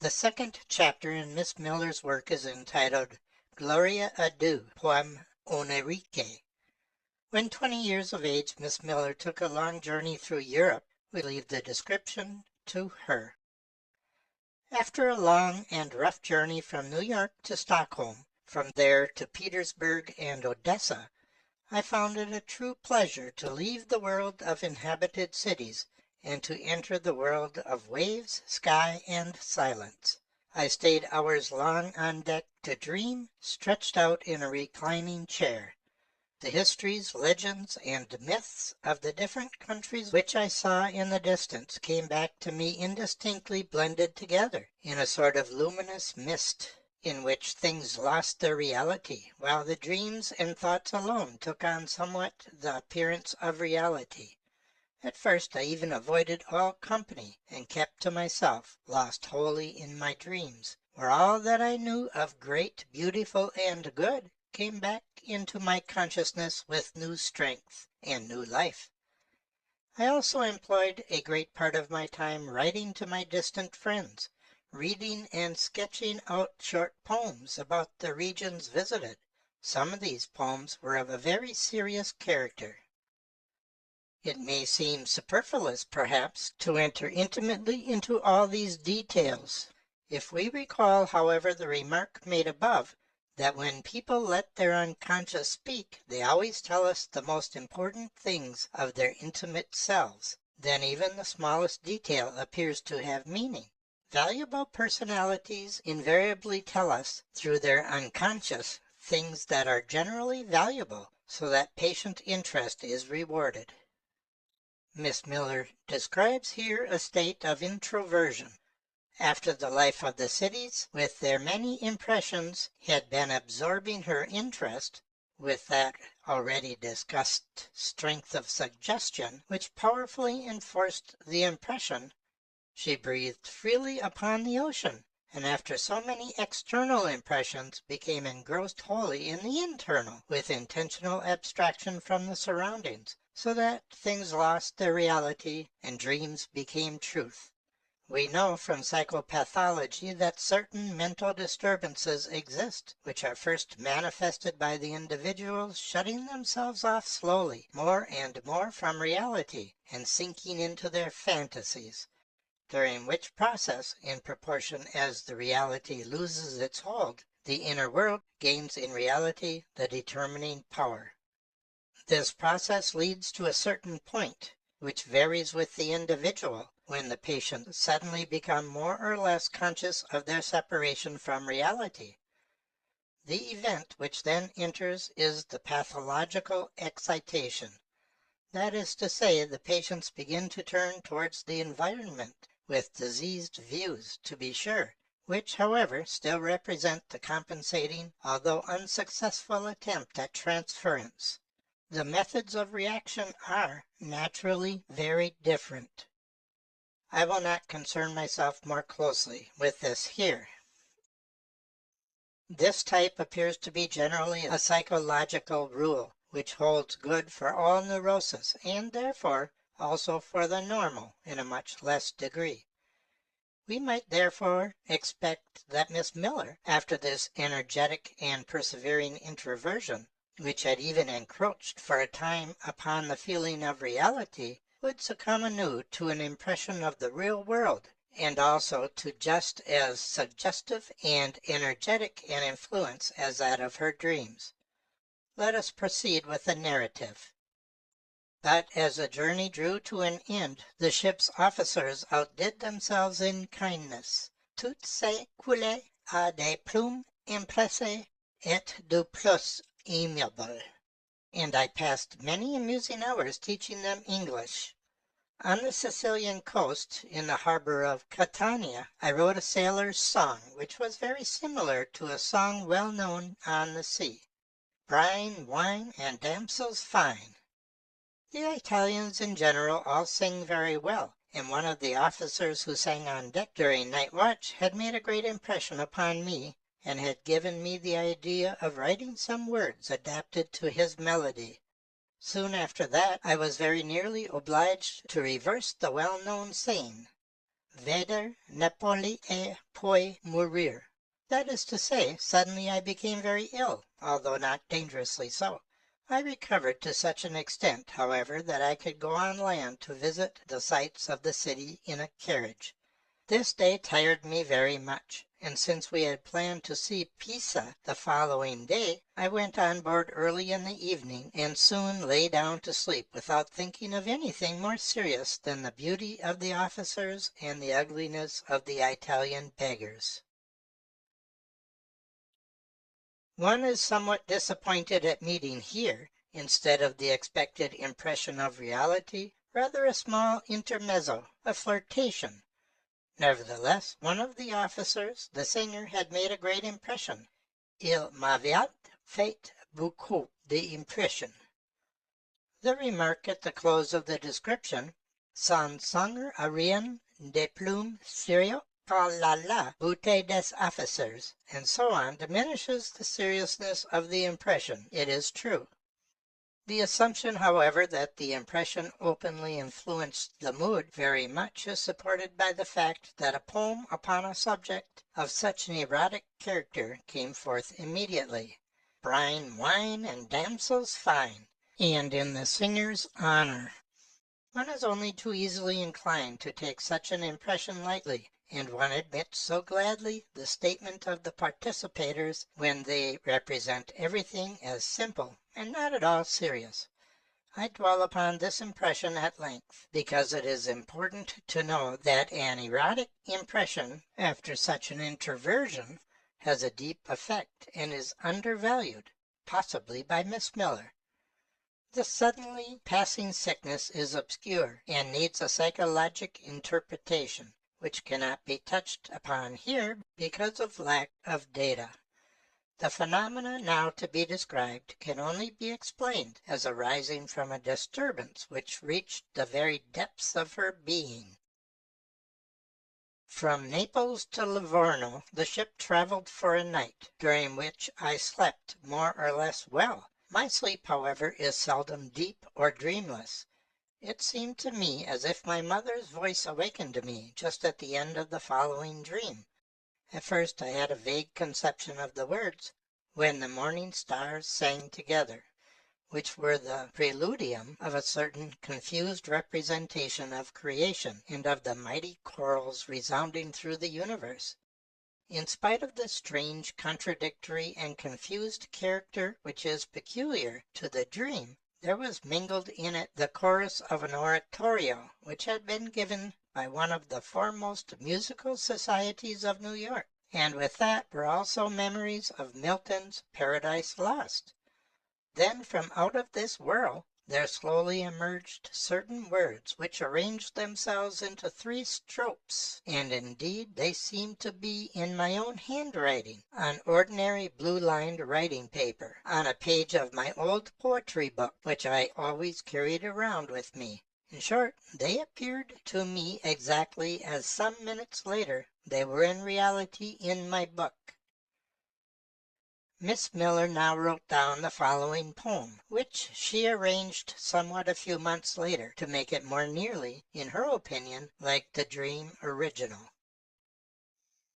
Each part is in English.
The second chapter in Miss Miller's work is entitled Gloria a Dieu, Poème onirique. When 20 years of age, Miss Miller took a long journey through Europe. We leave the description to her. After a long and rough journey from New York to Stockholm, from there to Petersburg and Odessa, I found it a true pleasure to leave the world of inhabited cities and to enter the world of waves, sky, and silence. I stayed hours long on deck to dream, stretched out in a reclining chair. The histories, legends, and myths of the different countries which I saw in the distance came back to me indistinctly blended together in a sort of luminous mist, in which things lost their reality, while the dreams and thoughts alone took on somewhat the appearance of reality. At first I even avoided all company, and kept to myself, lost wholly in my dreams, where all that I knew of great, beautiful, and good came back into my consciousness with new strength and new life. I also employed a great part of my time writing to my distant friends, reading and sketching out short poems about the regions visited. Some of these poems were of a very serious character. It may seem superfluous, perhaps, to enter intimately into all these details. If we recall, however, the remark made above, that when people let their unconscious speak, they always tell us the most important things of their intimate selves, then even the smallest detail appears to have meaning. Valuable personalities invariably tell us, through their unconscious, things that are generally valuable, so that patient interest is rewarded. Miss Miller describes here a state of introversion. After the life of the cities, with their many impressions, had been absorbing her interest, with that already discussed strength of suggestion which powerfully enforced the impression, she breathed freely upon the ocean, and after so many external impressions became engrossed wholly in the internal, with intentional abstraction from the surroundings, so that things lost their reality and dreams became truth. We know from psychopathology that certain mental disturbances exist, which are first manifested by the individuals shutting themselves off slowly, more and more from reality, and sinking into their fantasies, during which process, in proportion as the reality loses its hold, the inner world gains in reality the determining power. This process leads to a certain point, which varies with the individual, when the patient suddenly become more or less conscious of their separation from reality. The event which then enters is the pathological excitation. That is to say, the patients begin to turn towards the environment, with diseased views, to be sure, which, however, still represent the compensating, although unsuccessful attempt at transference. The methods of reaction are, naturally, very different. I will not concern myself more closely with this here. This type appears to be generally a psychological rule, which holds good for all neurosis, and therefore also for the normal in a much less degree. We might therefore expect that Miss Miller, after this energetic and persevering introversion, which had even encroached for a time upon the feeling of reality, would succumb anew to an impression of the real world, and also to just as suggestive and energetic an influence as that of her dreams. Let us proceed with the narrative. But as the journey drew to an end, the ship's officers outdid themselves in kindness. Tout se coulait à des plumes empressées et du plus amiable, and I passed many amusing hours teaching them English. On the Sicilian coast, in the harbor of Catania, I wrote a sailor's song, which was very similar to a song well known on the sea. Brine, wine, and damsels fine. The Italians in general all sing very well, and one of the officers who sang on deck during night watch had made a great impression upon me, and had given me the idea of writing some words adapted to his melody. Soon after that I was very nearly obliged to reverse the well-known saying, veder Napoli e poi mourir. That is to say, suddenly I became very ill, although not dangerously so. I recovered to such an extent, however, that I could go on land to visit the sights of the city in a carriage. This day tired me very much, and since we had planned to see Pisa the following day, I went on board early in the evening and soon lay down to sleep without thinking of anything more serious than the beauty of the officers and the ugliness of the Italian beggars. One is somewhat disappointed at meeting here, instead of the expected impression of reality, rather a small intermezzo, a flirtation. Nevertheless, one of the officers, the singer, had made a great impression. Il m'avait fait beaucoup d'impression. The remark at the close of the description, sans songer à rien de plus sérieux que la beauté des officers, and so on, diminishes the seriousness of the impression, it is true. The assumption, however, that the impression openly influenced the mood very much is supported by the fact that a poem upon a subject of such an erotic character came forth immediately, Brine, wine, and damsels fine, and in the singer's honor. One is only too easily inclined to take such an impression lightly, and one admits so gladly the statement of the participators when they represent everything as simple and not at all serious. I dwell upon this impression at length, because it is important to know that an erotic impression, after such an introversion, has a deep effect and is undervalued, possibly by Miss Miller. The suddenly passing sickness is obscure and needs a psychologic interpretation, which cannot be touched upon here because of lack of data. The phenomena now to be described can only be explained as arising from a disturbance which reached the very depths of her being. From Naples to Livorno the ship traveled for a night, during which I slept more or less well. My sleep, however, is seldom deep or dreamless. It seemed to me as if my mother's voice awakened me just at the end of the following dream. At first I had a vague conception of the words, "When the morning stars sang together," which were the preludium of a certain confused representation of creation and of the mighty chorals resounding through the universe. In spite of the strange, contradictory, and confused character which is peculiar to the dream, there was mingled in it the chorus of an oratorio which had been given by one of the foremost musical societies of New York, and with that were also memories of Milton's Paradise Lost. Then from out of this whirl there slowly emerged certain words which arranged themselves into three strophes, and indeed they seemed to be in my own handwriting, on ordinary blue-lined writing paper, on a page of my old poetry book, which I always carried around with me. In short, they appeared to me exactly as some minutes later they were in reality in my book. Miss Miller now wrote down the following poem, which she arranged somewhat a few months later to make it more nearly, in her opinion, like the dream original.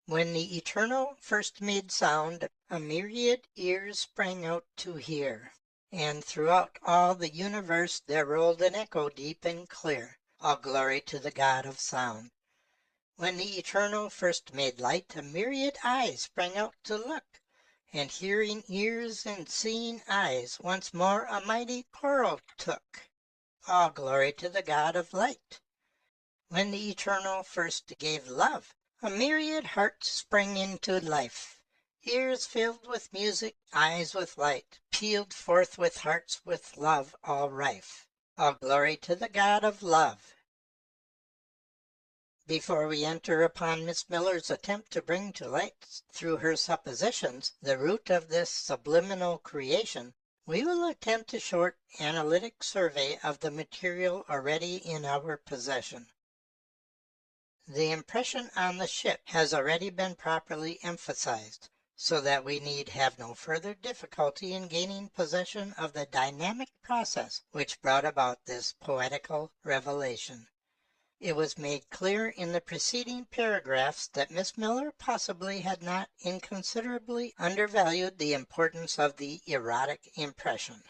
When the Eternal first made sound, a myriad ears sprang out to hear, and throughout all the universe there rolled an echo deep and clear, all glory to the God of sound. When the Eternal first made light, a myriad eyes sprang out to look, and hearing ears and seeing eyes once more a mighty choral took. All glory to the God of light. When the Eternal first gave love, a myriad hearts sprang into life. Ears filled with music, eyes with light, pealed forth with hearts with love all rife. All glory to the God of love. Before we enter upon Miss Miller's attempt to bring to light, through her suppositions, the root of this subliminal creation, we will attempt a short analytic survey of the material already in our possession. The impression on the ship has already been properly emphasized, so that we need have no further difficulty in gaining possession of the dynamic process which brought about this poetical revelation. It was made clear in the preceding paragraphs that Miss Miller possibly had not inconsiderably undervalued the importance of the erotic impression.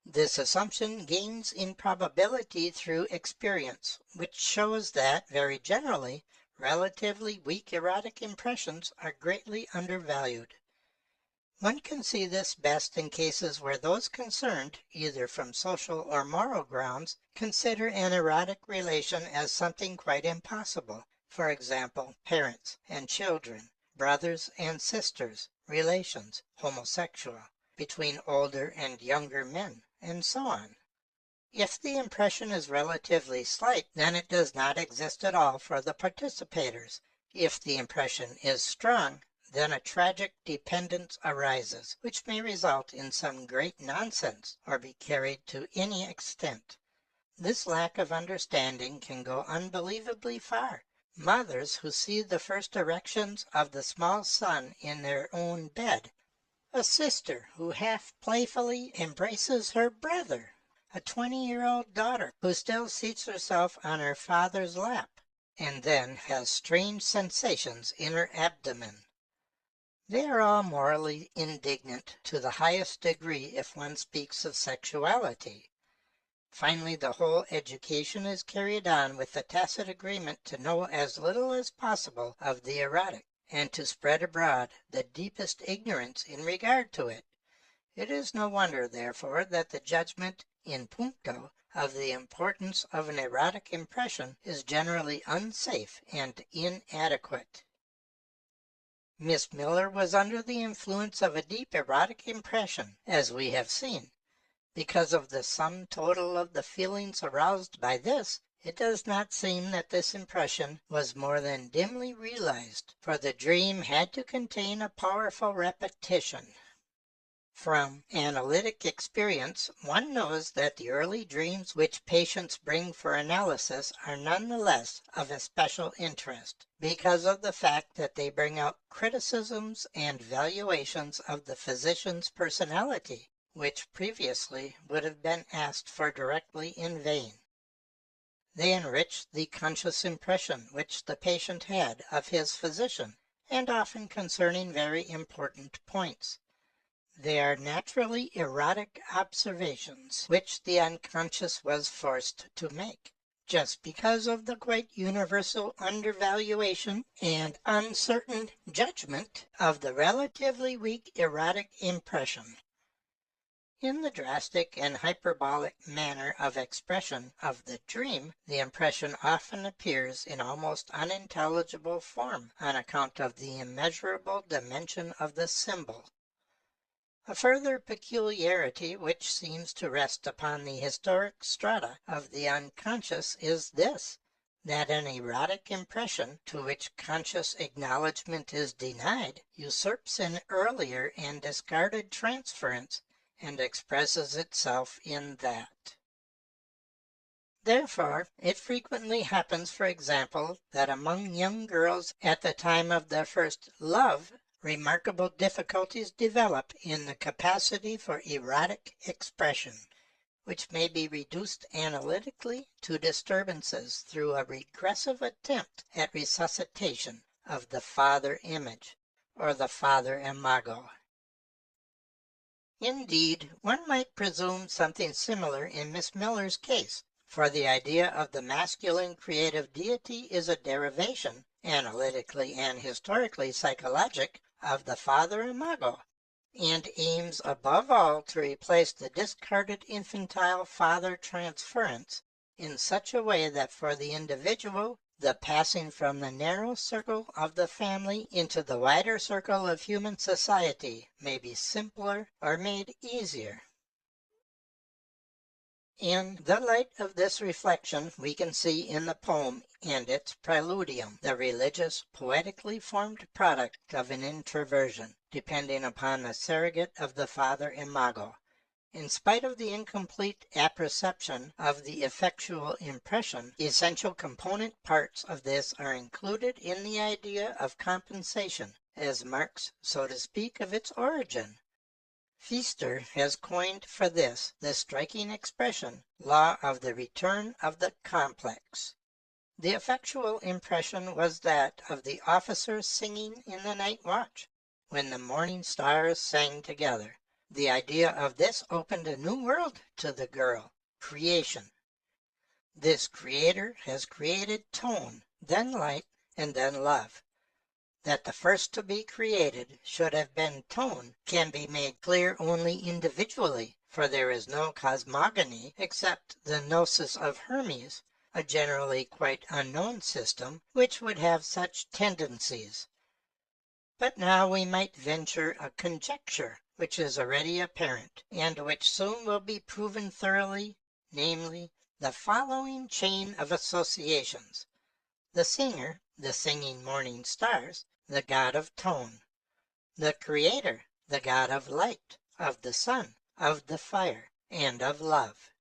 This assumption gains in probability through experience, which shows that, very generally, relatively weak erotic impressions are greatly undervalued. One can see this best in cases where those concerned, either from social or moral grounds, consider an erotic relation as something quite impossible. For example, parents and children, brothers and sisters, relations, homosexual, between older and younger men, and so on. If the impression is relatively slight, then it does not exist at all for the participators. If the impression is strong, then a tragic dependence arises, which may result in some great nonsense or be carried to any extent. This lack of understanding can go unbelievably far. Mothers who see the first erections of the small son in their own bed, a sister who half playfully embraces her brother, a 20-year-old daughter who still seats herself on her father's lap, and then has strange sensations in her abdomen. They are all morally indignant to the highest degree if one speaks of sexuality. Finally, the whole education is carried on with the tacit agreement to know as little as possible of the erotic, and to spread abroad the deepest ignorance in regard to it. It is no wonder, therefore, that the judgment in puncto of the importance of an erotic impression is generally unsafe and inadequate. Miss Miller was under the influence of a deep erotic impression, as we have seen. Because of the sum total of the feelings aroused by this, it does not seem that this impression was more than dimly realized, for the dream had to contain a powerful repetition. From analytic experience, one knows that the early dreams which patients bring for analysis are none the less of especial interest, because of the fact that they bring out criticisms and valuations of the physician's personality, which previously would have been asked for directly in vain. They enrich the conscious impression which the patient had of his physician, and often concerning very important points. They are naturally erotic observations which the unconscious was forced to make, just because of the quite universal undervaluation and uncertain judgment of the relatively weak erotic impression. In the drastic and hyperbolic manner of expression of the dream, the impression often appears in almost unintelligible form on account of the immeasurable dimension of the symbol. A further peculiarity which seems to rest upon the historic strata of the unconscious is this, that an erotic impression to which conscious acknowledgment is denied usurps an earlier and discarded transference and expresses itself in that. Therefore, it frequently happens, for example, that among young girls at the time of their first love, remarkable difficulties develop in the capacity for erotic expression, which may be reduced analytically to disturbances through a regressive attempt at resuscitation of the father image, or the father imago. Indeed, one might presume something similar in Miss Miller's case, for the idea of the masculine creative deity is a derivation, analytically and historically psychologic, of the father imago, and aims above all to replace the discarded infantile father transference in such a way that for the individual the passing from the narrow circle of the family into the wider circle of human society may be simpler or made easier. In the light of this reflection we can see in the poem and its preludium the religious, poetically formed product of an introversion, depending upon the surrogate of the father imago. In spite of the incomplete apperception of the effectual impression, essential component parts of this are included in the idea of compensation, as marks, so to speak, of its origin. Pfister has coined for this the striking expression, law of the return of the complex. The effectual impression was that of the officer singing in the night watch, when the morning stars sang together. The idea of this opened a new world to the girl, creation. This creator has created tone, then light, and then love. That the first to be created should have been tone can be made clear only individually, for there is no cosmogony except the gnosis of Hermes, a generally quite unknown system, which would have such tendencies. But now we might venture a conjecture, which is already apparent, and which soon will be proven thoroughly, namely, the following chain of associations. The singer, the singing morning stars, the god of tone. The creator, the god of light, of the sun, of the fire, and of love.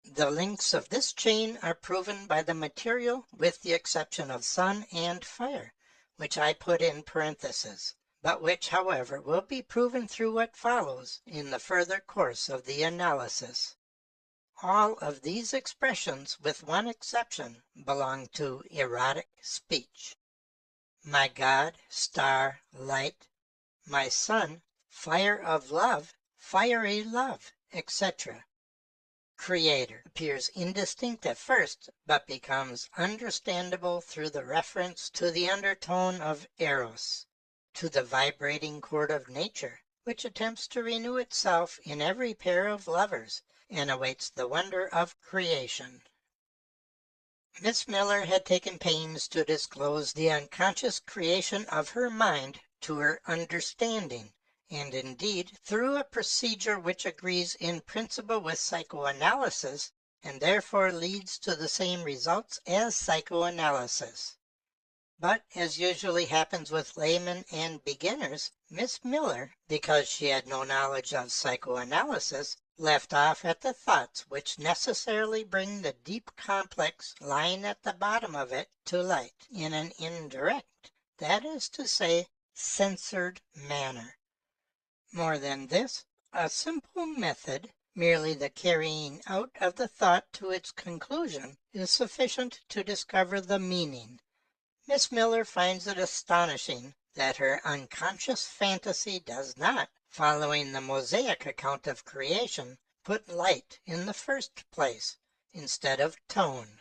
The links of this chain are proven by the material with the exception of sun and fire, which I put in parentheses, but which, however, will be proven through what follows in the further course of the analysis. All of these expressions, with one exception, belong to erotic speech. My God, star, light, my sun, fire of love, fiery love, etc. Creator appears indistinct at first, but becomes understandable through the reference to the undertone of eros, to the vibrating chord of nature, which attempts to renew itself in every pair of lovers, and awaits the wonder of creation. Miss Miller had taken pains to disclose the unconscious creation of her mind to her understanding, and indeed through a procedure which agrees in principle with psychoanalysis, and therefore leads to the same results as psychoanalysis. But, as usually happens with laymen and beginners, Miss Miller, because she had no knowledge of psychoanalysis, left off at the thoughts which necessarily bring the deep complex lying at the bottom of it to light in an indirect, that is to say, censored manner. More than this, a simple method, merely the carrying out of the thought to its conclusion, is sufficient to discover the meaning. Miss Miller finds it astonishing that her unconscious fantasy does not, following the Mosaic account of creation, put light in the first place, instead of tone.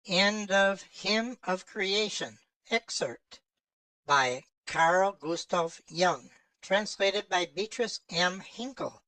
End of Hymn of Creation, excerpt by Carl Jung, translated by Beatrice M. Hinkle.